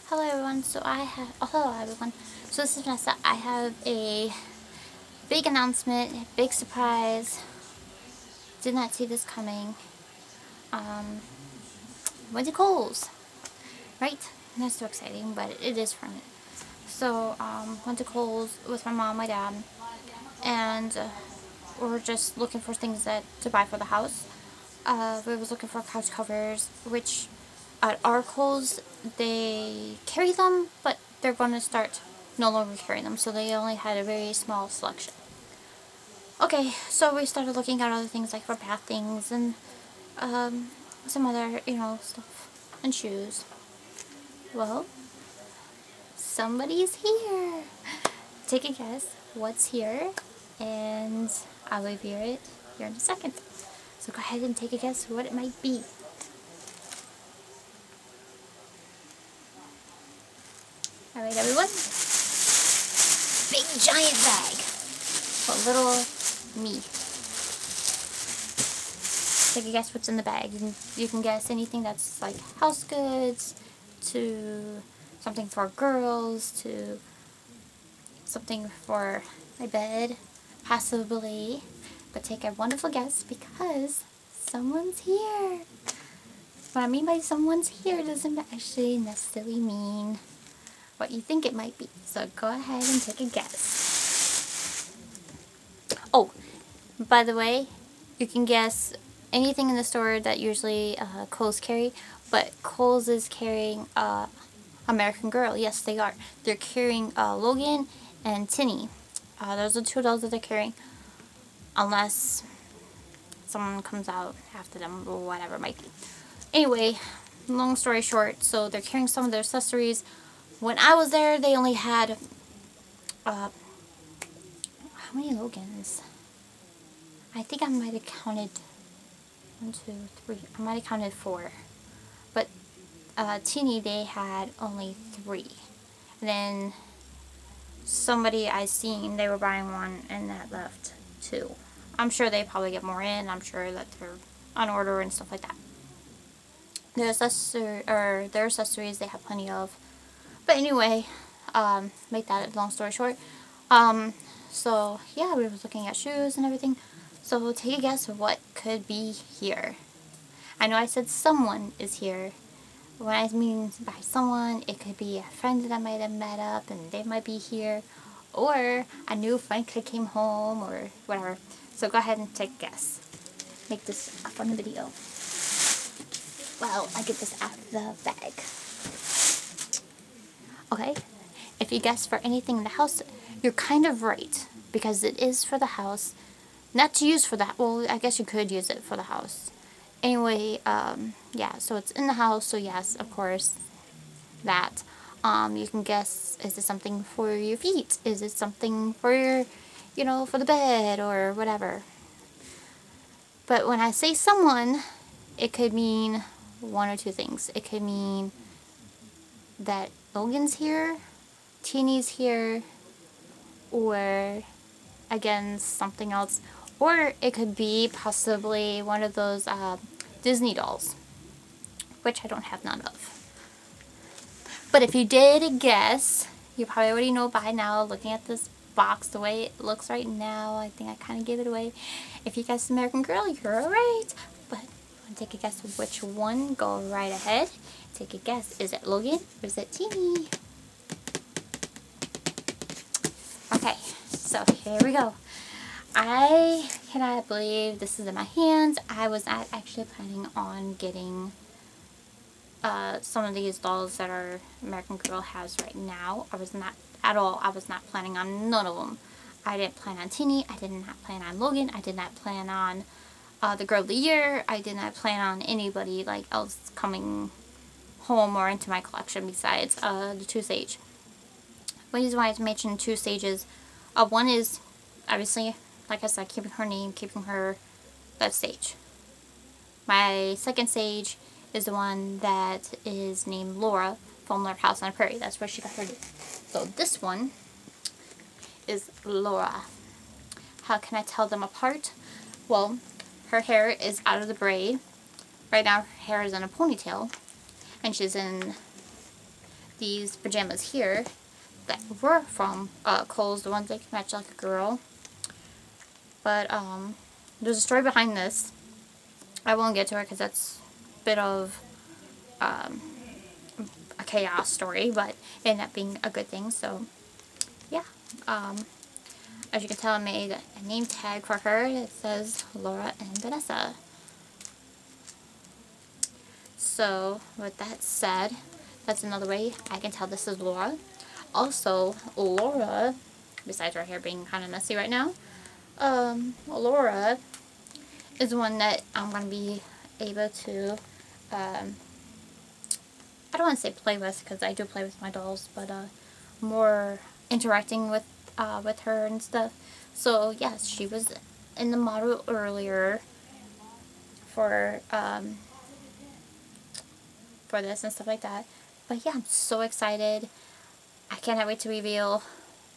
Hello everyone, hello everyone. So this is Vanessa. I have a big announcement, a big surprise. Did not see this coming. Um, Went to Kohl's, right? Not so exciting, but it is for me. So, went to Kohl's with my mom, my dad, and we were just looking for things to buy for the house. We was looking for couch covers, which at our Kohl's, they carry them, but they're going to start no longer carrying them, so they only had a very small selection. Okay, so we started looking at other things like for bath things and some other, stuff and shoes. Well, somebody's here. Take a guess what's here, and I'll reveal it here in a second. So go ahead and take a guess what it might be. Alright, everyone. Big giant bag for little me. Take a guess what's in the bag. You can guess anything that's like house goods, to something for girls, to something for my bed, possibly. But take a wonderful guess because someone's here. What I mean by someone's here doesn't actually necessarily mean what you think it might be. So go ahead and take a guess. Oh, by the way, you can guess anything in the store that usually Kohl's carry, but Kohl's is carrying American Girl. Yes, they are. They're carrying Logan and Tinny. Those are two dolls that they're carrying, unless someone comes out after them or whatever it might be. Anyway, long story short, so they're carrying some of their accessories. When I was there, they only had how many Logans? I think I might have counted 1, 2, 3. I might have counted 4. But Teeny, they had only 3. And then somebody I seen, they were buying one and that left 2. I'm sure they probably get more in. I'm sure that they're on order and stuff like that. Their accessories, they have plenty of. But anyway, make that a long story short. So yeah, we were looking at shoes and everything. So take a guess of what could be here. I know I said someone is here. When I mean by someone, it could be a friend that I might have met up and they might be here. Or a new friend could came home or whatever. So go ahead and take a guess. Make this up on the video. Well, I get this out of the bag. Okay, if you guess for anything in the house, you're kind of right. Because it is for the house. Not to use for that. Well, I guess you could use it for the house. Anyway, yeah, so it's in the house. So yes, of course, that. You can guess, is it something for your feet? Is it something for your, for the bed or whatever? But when I say someone, it could mean one or two things. It could mean that Logan's here, Teeny's here, or again, something else. Or it could be possibly one of those Disney dolls, which I don't have none of. But if you did guess, you probably already know by now, looking at this box, the way it looks right now, I think I kind of gave it away. If you guessed American Girl, you're alright. But want to take a guess of which one? Go right ahead. Take a guess. Is it Logan or is it Teeny? Okay, so here we go. I cannot believe this is in my hands. I was not actually planning on getting some of these dolls that our American Girl has right now. I was not at all. I was not planning on none of them. I didn't plan on Teeny. I did not plan on Logan. I did not plan on the Girl of the Year. I did not plan on anybody like else coming home or into my collection besides the Two Sage. One reason why I mentioned Two Sages, one is obviously, like I said, keeping her name, keeping her that sage. My second sage is the one that is named Laura from Love House on the Prairie. That's where she got her name. So this one is Laura. How can I tell them apart? Well, her hair is out of the braid. Right now her hair is in a ponytail. And she's in these pajamas here that were from Kohl's, the ones that can match like a girl. But there's a story behind this. I won't get to it because that's a bit of a chaos story, but it ended up being a good thing. So yeah, as you can tell, I made a name tag for her. It says Laura and Vanessa. So with that said, that's another way I can tell this is Laura. Also, Laura, besides her hair being kind of messy right now, Laura is one that I'm going to be able to, I don't want to say play with, because I do play with my dolls, but more interacting with her and stuff. So yes, she was in the model earlier for this and stuff like that. But yeah, I'm so excited. I cannot wait to reveal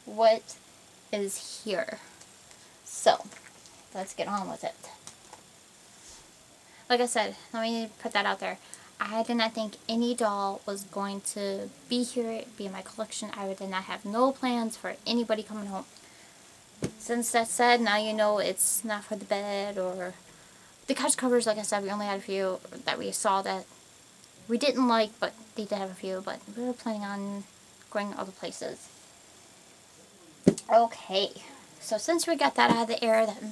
what is here. So, let's get on with it. Like I said, let me put that out there. I did not think any doll was going to be here, be in my collection. I did not have no plans for anybody coming home. Since that's said, now you know it's not for the bed or the couch covers. Like I said, we only had a few that we saw that we didn't like, but they did have a few, but we were planning on going other places. Okay, so since we got that out of the air, that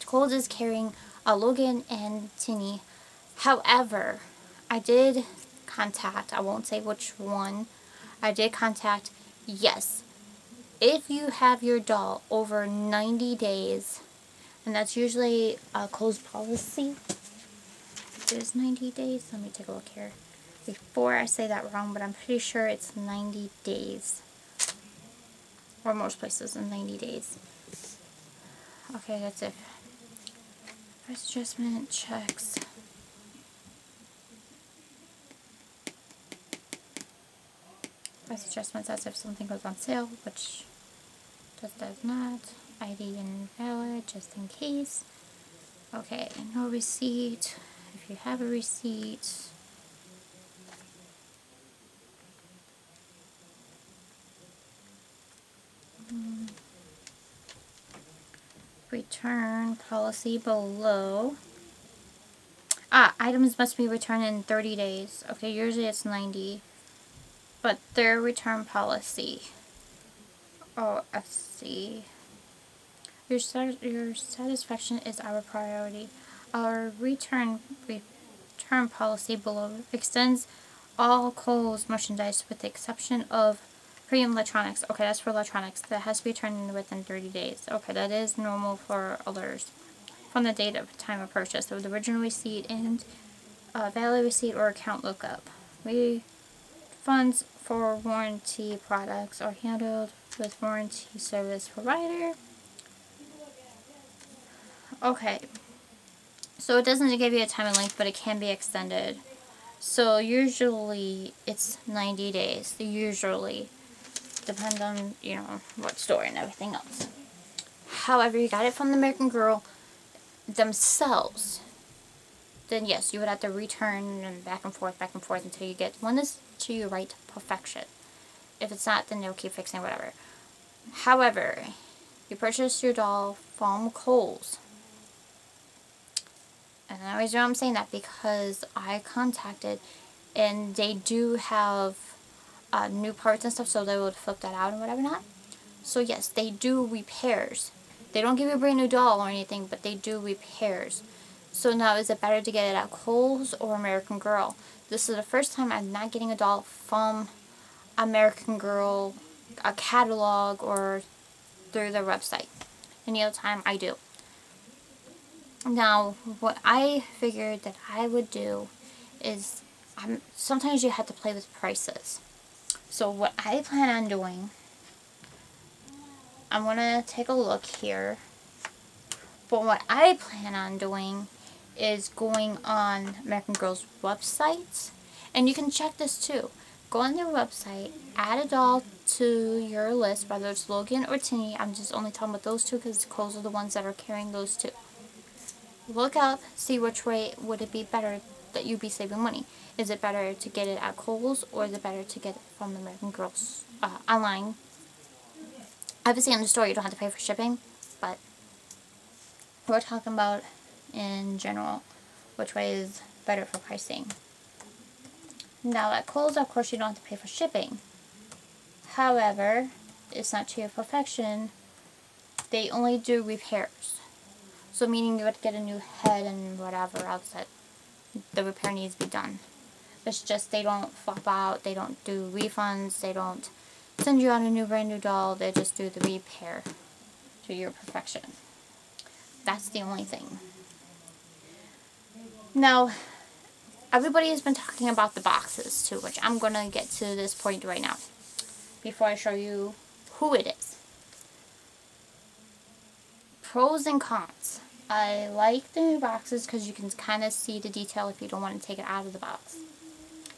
Kohl's is carrying a Logan and Tinny. However, I did contact, I won't say which one, I did contact, yes, if you have your doll over 90 days, and that's usually a Kohl's policy, it is 90 days, let me take a look here, before I say that wrong, but I'm pretty sure it's 90 days, or most places in 90 days. Okay, that's it. Price adjustment checks. Price adjustments as if something goes on sale, which just does not. ID invalid, just in case. Okay, no receipt. If you have a receipt. Return policy below. Items must be returned in 30 days. Okay, usually it's 90. But their return policy. Oh, FC. Your satisfaction is our priority. Our return policy below extends all Kohl's merchandise with the exception of premium electronics. Okay, that's for electronics. That has to be returned in within 30 days. Okay, that is normal for others. From the date of time of purchase, so the original receipt and valid receipt or account lookup. Refunds for warranty products are handled with warranty service provider. Okay, so it doesn't give you a time and length, but it can be extended. So usually it's 90 days. Usually, depends on, you know, what store and everything else. However, you got it from the American Girl themselves, then yes, you would have to return and back and forth until you get one is to you right to perfection. If it's not, then they'll keep fixing whatever. However, you purchase your doll from Kohl's. And the reason I'm saying that because I contacted and they do have new parts and stuff, so they would flip that out and whatever not. So yes, they do repairs. They don't give you a brand new doll or anything, but they do repairs. So now, is it better to get it at Kohl's or American Girl? This is the first time I'm not getting a doll from American Girl, a catalog, or through their website. Any other time, I do. Now, what I figured that I would do is, sometimes you have to play with prices. So what I plan on doing, I'm going to take a look here. But what I plan on doing is going on American Girl's website. And you can check this too. Go on their website, add a doll to your list, whether it's Logan or Tinny. I'm just only talking about those two because Kohl's are the ones that are carrying those two. Look up, see which way would it be better that you'd be saving money. Is it better to get it at Kohl's, or is it better to get it from the American Girl online? Obviously in the store you don't have to pay for shipping, but we're talking about in general which way is better for pricing. Now at Kohl's, of course, you don't have to pay for shipping. However, it's not to your perfection. They only do repairs. So meaning you would get a new head and whatever else that the repair needs to be done. It's just they don't flop out, they don't do refunds, they don't send you out a new brand new doll, they just do the repair to your perfection. That's the only thing. Now, everybody has been talking about the boxes too, which I'm going to get to this point right now before I show you who it is. Pros and cons. I like the new boxes because you can kind of see the detail if you don't want to take it out of the box.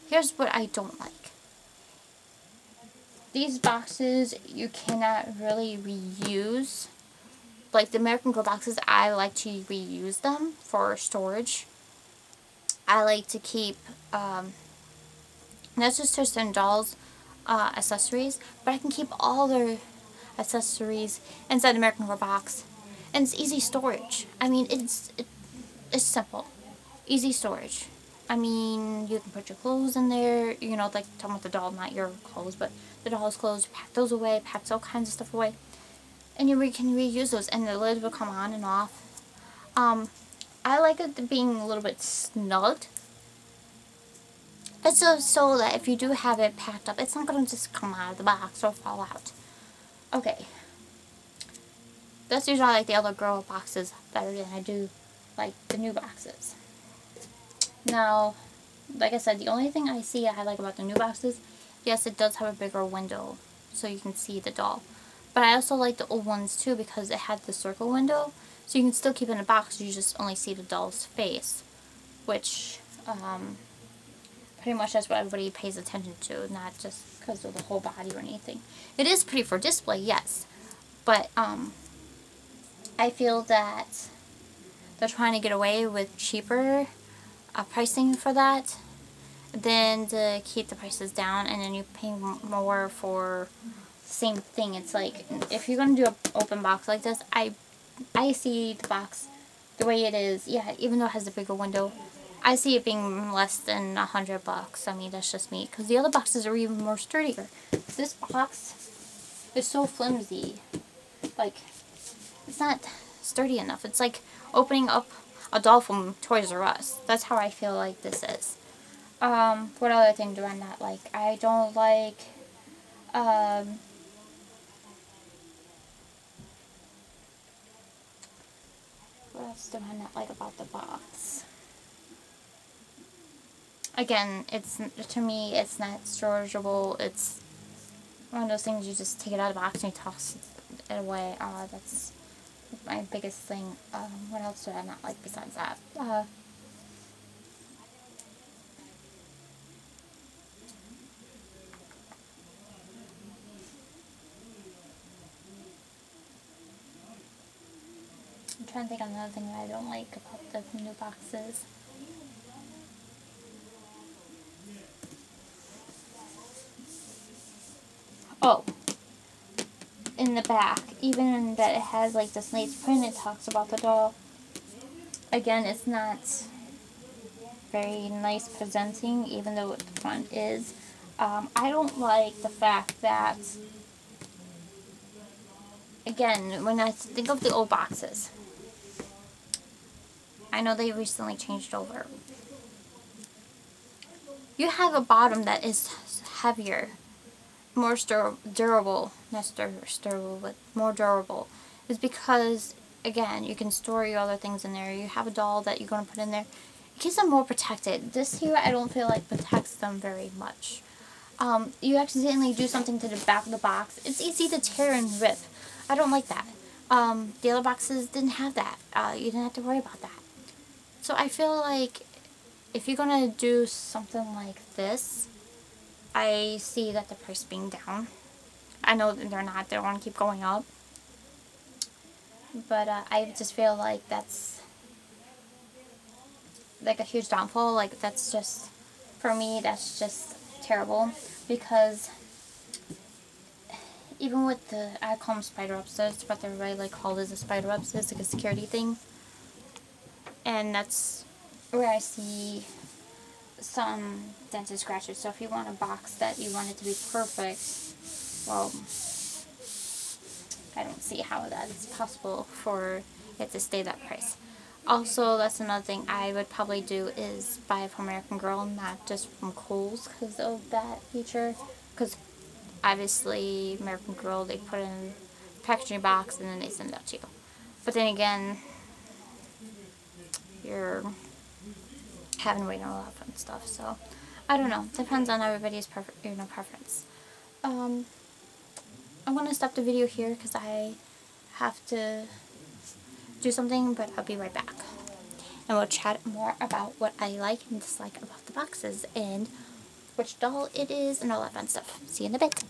Here's what I don't like. These boxes you cannot really reuse. Like the American Girl boxes, I like to reuse them for storage. I like to keep, not just certain dolls, accessories, but I can keep all their accessories inside the American Girl box. And it's easy storage. I mean, it's simple. Easy storage. I mean, you can put your clothes in there, you know, like talking about the doll, not your clothes, but the doll's clothes, pack those away, pack all kinds of stuff away. And you can reuse those, and the lid will come on and off. I like it being a little bit snug. It's so that if you do have it packed up, it's not going to just come out of the box or fall out. Okay. That's usually I like the other girl boxes better than I do like the new boxes. Now, like I said, the only thing I see I like about the new boxes, yes, it does have a bigger window so you can see the doll. But I also like the old ones too because it had the circle window, so you can still keep it in a box, you just only see the doll's face, which pretty much that's what everybody pays attention to, not just because of the whole body or anything. It is pretty for display, yes, but I feel that they're trying to get away with cheaper pricing for that than to keep the prices down, and then you pay more for the same thing. It's like, if you're going to do an open box like this, I see the box the way it is. Yeah, even though it has a bigger window, I see it being less than $100. I mean, that's just me, because the other boxes are even more sturdier. This box is so flimsy. Like, it's not sturdy enough. It's like opening up a doll from Toys R Us. That's how I feel like this is. What other thing do I not like? I don't like, what else do I not like about the box? Again, to me, it's not storageable. It's one of those things you just take it out of the box and you toss it away. That's my biggest thing. What else do I not like besides that? I'm trying to think of another thing that I don't like about the new boxes. Oh, in the back, even that it has like this nice print, it talks about the doll. Again, it's not very nice presenting, even though the front is. I don't like the fact that, again, when I think of the old boxes, I know they recently changed over. You have a bottom that is heavier, more durable, not durable, but more durable, is because, again, you can store your other things in there. You have a doll that you're going to put in there. It keeps them more protected. This here, I don't feel like protects them very much. You accidentally do something to the back of the box, it's easy to tear and rip. I don't like that. The other boxes didn't have that. You didn't have to worry about that. So I feel like if you're going to do something like this, I see that the price being down. I know that they're not. They want to keep going up. But I just feel like that's like a huge downfall. Like that's just, for me, that's just terrible, because even with the, I call them spider webs, that's what everybody like called as a spider webs. It's like a security thing, and that's where I see some dents and scratches. So if you want a box that you want it to be perfect, well, I don't see how that is possible for it to stay that price. Also, that's another thing I would probably do is buy it from American Girl, not just from Kohl's, because of that feature. Because obviously, American Girl, they put it in a packaging box and then they send it out to you. But then again, you're having to wait on a lot of stuff. So I don't know. Depends on everybody's preference. I'm gonna stop the video here because I have to do something, but I'll be right back. And we'll chat more about what I like and dislike about the boxes and which doll it is and all that fun stuff. See you in a bit.